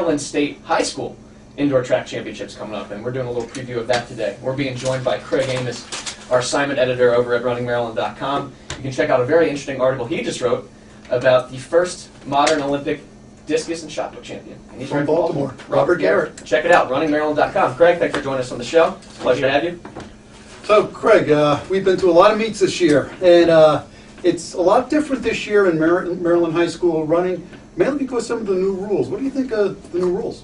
Maryland State High School Indoor Track Championships coming up, and we're doing a little preview of that today. We're being joined by Craig Amos, our assignment editor over at runningmaryland.com. You can check out a very interesting article he just wrote about the first modern Olympic discus and shot put champion. And he's from Baltimore, Robert Garrett. Check it out, runningmaryland.com. Craig, thanks for joining us on the show. Pleasure to have you. So, Craig, we've been to a lot of meets this year, and it's a lot different this year in Maryland High School running, mainly because of some of the new rules. What do you think of the new rules?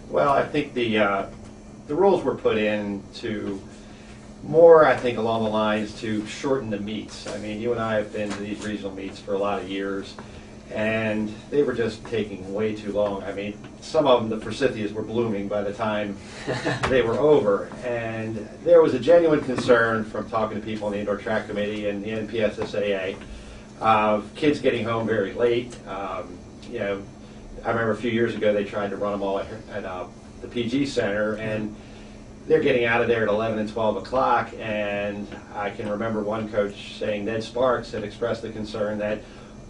Well, I think the rules were put in to more, I think, along the lines to shorten the meets. I mean, you and I have been to these regional meets for a lot of years, and they were just taking way too long. I mean, some of them, the forsythias were blooming by the time they were over. And there was a genuine concern from talking to people on the Indoor Track Committee and the NPSSAA of kids getting home very late. You know, I remember a few years ago they tried to run them all at the PG Center, and they're getting out of there at 11 and 12 o'clock. And I can remember one coach saying, Ned Sparks had expressed the concern that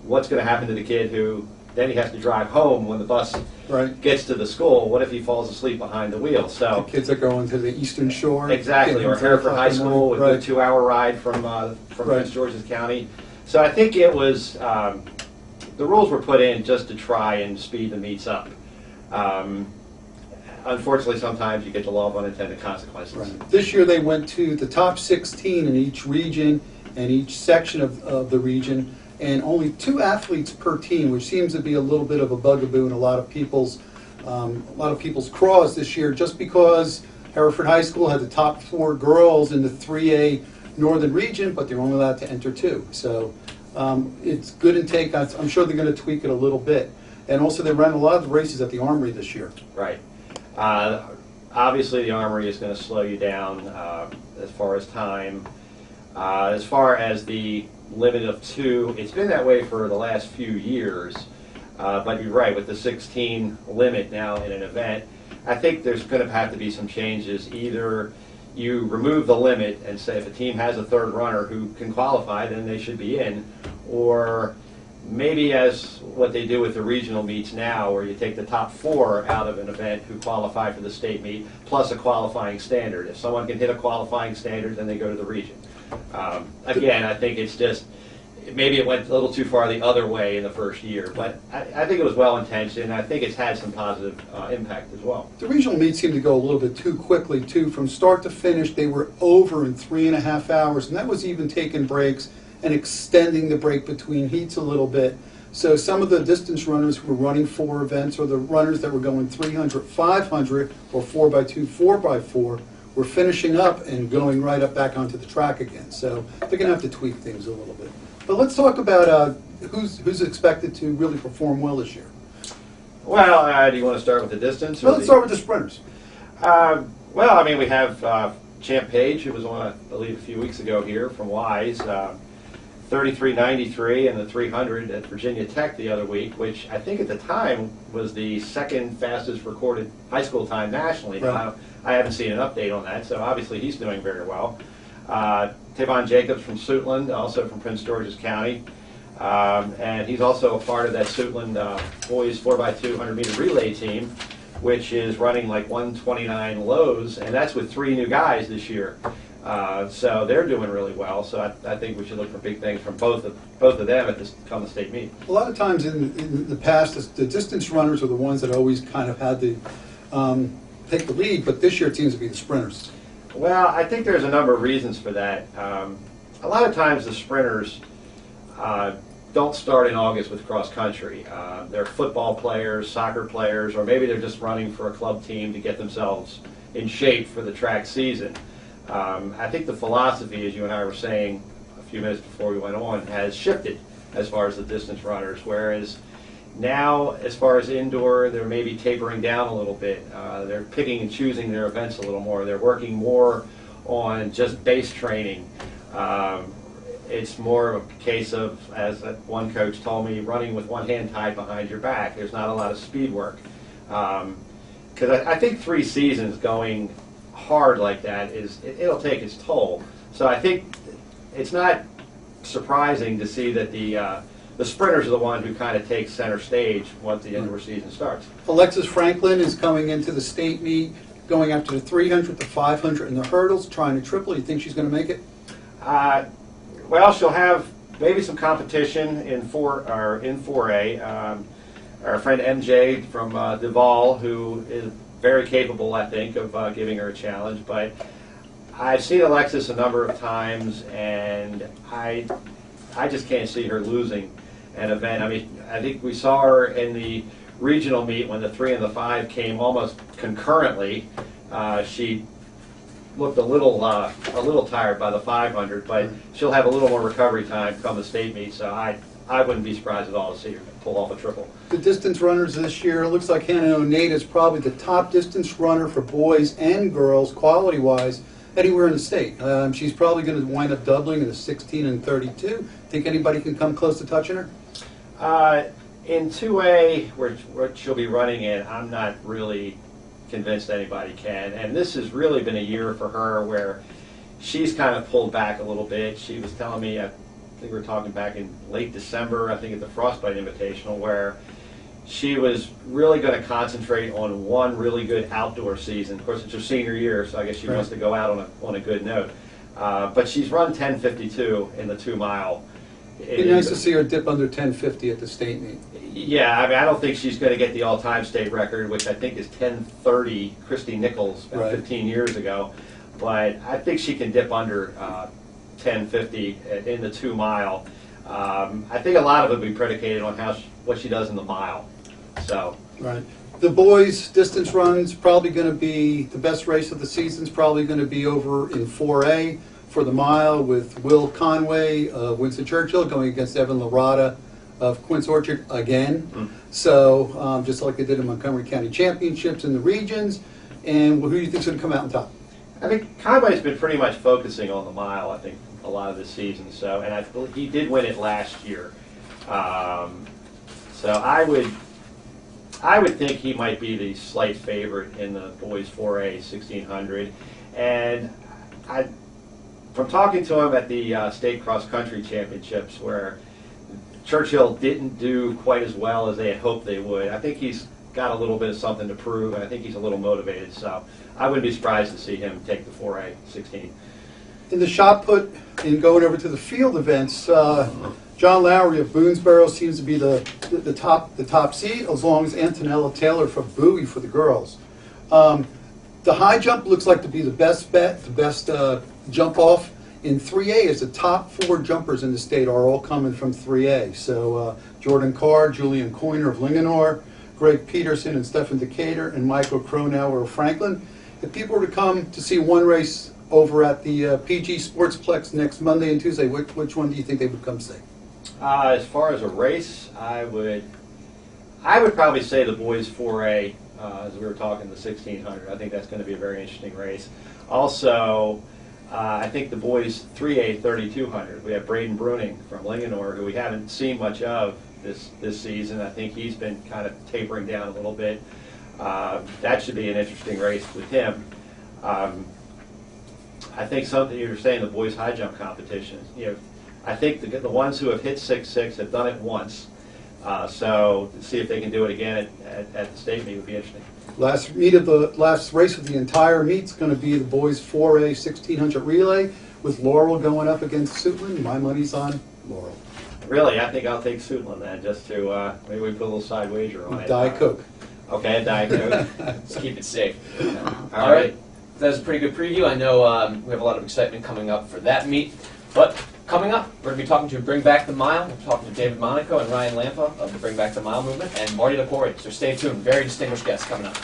what's going to happen to the kid who then he has to drive home when the bus gets to the school? What if he falls asleep behind the wheel? So the kids are going to the Eastern Shore. Exactly, or Hereford High School with a 2-hour ride from Prince George's County. So I think it was the rules were put in just to try and speed the meets up. Unfortunately, sometimes you get the law of unintended consequences. Right. This year they went to the top 16 in each region and each section of the region, and only 2 athletes per team, which seems to be a little bit of a bugaboo in a lot of people's craws this year, just because Hereford High School had the top 4 girls in the 3A Northern region, but they're only allowed to enter 2. So it's good intake. I'm sure they're going to tweak it a little bit. And also they ran a lot of the races at the Armory this year. Right. Obviously the Armory is going to slow you down as far as time. As far as the limit of 2, it's been that way for the last few years, but you're right, with the 16 limit now in an event, I think there's going to have to be some changes. Either you remove the limit and say if a team has a third runner who can qualify, then they should be in, or maybe as what they do with the regional meets now, where you take the top 4 out of an event who qualify for the state meet, plus a qualifying standard. If someone can hit a qualifying standard, then they go to the region. Again, I think it's just, maybe it went a little too far the other way in the first year, but I think it was well-intentioned, and I think it's had some positive impact as well. The regional meets seemed to go a little bit too quickly, too. From start to finish, they were over in 3.5 hours, and that was even taking breaks and extending the break between heats a little bit. So some of the distance runners who were running 4 events, or the runners that were going 300, 500, or 4x2, 4x4, we're finishing up and going right up back onto the track again. So they're going to have to tweak things a little bit. But let's talk about who's expected to really perform well this year. Well, do you want to start with the distance? Well, let's start with the sprinters. Well, I mean, we have Champ Page, who was on, I believe, a few weeks ago here from Wise, 33.93 and the 300 at Virginia Tech the other week, which I think at the time was the 2nd fastest recorded high school time nationally. Right. I haven't seen an update on that, so obviously he's doing very well. Tavon Jacobs from Suitland, also from Prince George's County, and he's also a part of that Suitland boys 4x2 100-meter relay team, which is running like 129 lows, and that's with 3 new guys this year. So they're doing really well. So I think we should look for big things from both of them at this come the state meet. A lot of times in the past, the distance runners are the ones that always kind of had to take the lead, but this year it seems to be the sprinters. Well, I think there's a number of reasons for that. A lot of times the sprinters don't start in August with cross country. They're football players, soccer players, or maybe they're just running for a club team to get themselves in shape for the track season. I think the philosophy, as you and I were saying a few minutes before we went on, has shifted as far as the distance runners, whereas now, as far as indoor, they're maybe tapering down a little bit. They're picking and choosing their events a little more. They're working more on just base training. It's more of a case of, as one coach told me, running with one hand tied behind your back. There's not a lot of speed work. Because I think 3 seasons going hard like that it'll take its toll. So I think it's not surprising to see that the the sprinters are the ones who kind of take center stage once the indoor season starts. Alexis Franklin is coming into the state meet, going after the 300, the 500, and the hurdles, trying to triple. You think she's going to make it? Well, she'll have maybe some competition in 4A. Our friend MJ from Duval, who is very capable, I think, of giving her a challenge. But I've seen Alexis a number of times, and I just can't see her losing an event. I mean, I think we saw her in the regional meet when the 3 and the 5 came almost concurrently. She looked a little tired by the 500, but she'll have a little more recovery time come the state meet. So I wouldn't be surprised at all to see her pull off a triple. The distance runners this year, it looks like Hannah O'Neill is probably the top distance runner for boys and girls, quality-wise, anywhere in the state. She's probably going to wind up doubling in the 16 and 32. Think anybody can come close to touching her? In 2A, where she'll be running in, I'm not really convinced anybody can. And this has really been a year for her where she's kind of pulled back a little bit. She was telling me, I think we were talking back in late December, I think at the Frostbite Invitational, where she was really going to concentrate on one really good outdoor season. Of course, it's her senior year, so I guess she wants to go out on a good note. But she's run 10:52 in the 2 mile. It'd be nice to see her dip under 10:50 at the state meet. Yeah, I mean, I don't think she's going to get the all-time state record, which I think is 10:30, Christy Nichols, about 15 years ago. But I think she can dip under 10:50 in the 2 mile. I think a lot of it will be predicated on what she does in the mile. So. Right. The boys' distance run's probably going to be, the best race of the season's probably going to be over in 4A for the mile with Will Conway of Winston Churchill going against Evan Larada of Quince Orchard again. So just like they did in Montgomery County Championships in the regions. And who do you think's going to come out on top? I think Conway's been pretty much focusing on the mile, I think, a lot of this season. So, and he did win it last year. So I would think he might be the slight favorite in the boys 4A 1600. And from talking to him at the state cross country championships, where Churchill didn't do quite as well as they had hoped they would, I think he's got a little bit of something to prove, and I think he's a little motivated. So I wouldn't be surprised to see him take the 4A 16. In the shot put, in going over to the field events, John Lowry of Boonesboro seems to be the top seed, as long as Antonella Taylor from Bowie for the girls. The high jump looks like to be the best bet, the best jump off. In 3A, is the top 4 jumpers in the state are all coming from 3A. So Jordan Carr, Julian Coyner of Linganore, Greg Peterson and Stefan Decatur, and Michael Cronauer of Franklin. If people were to come to see one race over at the PG Sportsplex next Monday and Tuesday, which one do you think they would come see? As far as a race, I would probably say the boys 4A, as we were talking, the 1600. I think that's going to be a very interesting race. Also, I think the boys 3A 3200. We have Braden Bruning from Linganore, who we haven't seen much of this season. I think he's been kind of tapering down a little bit. That should be an interesting race with him. I think something you were saying, the boys high jump competition. I think the ones who have hit 6.6 have done it once. So to see if they can do it again at the state meet would be interesting. Last race of the entire meet's going to be the boys 4A 1600 relay with Laurel going up against Suitland. My money's on Laurel. Really, I think I'll take Suitland then, just to maybe we put a little side wager on it. Diet Coke. Okay, Diet Coke. Let's keep it safe. All right. That was a pretty good preview. I know we have a lot of excitement coming up for that meet. But coming up, we're going to be talking to Bring Back the Mile. We're talking to David Monaco and Ryan Lampa of the Bring Back the Mile movement and Marty LaCory. So stay tuned. Very distinguished guests coming up.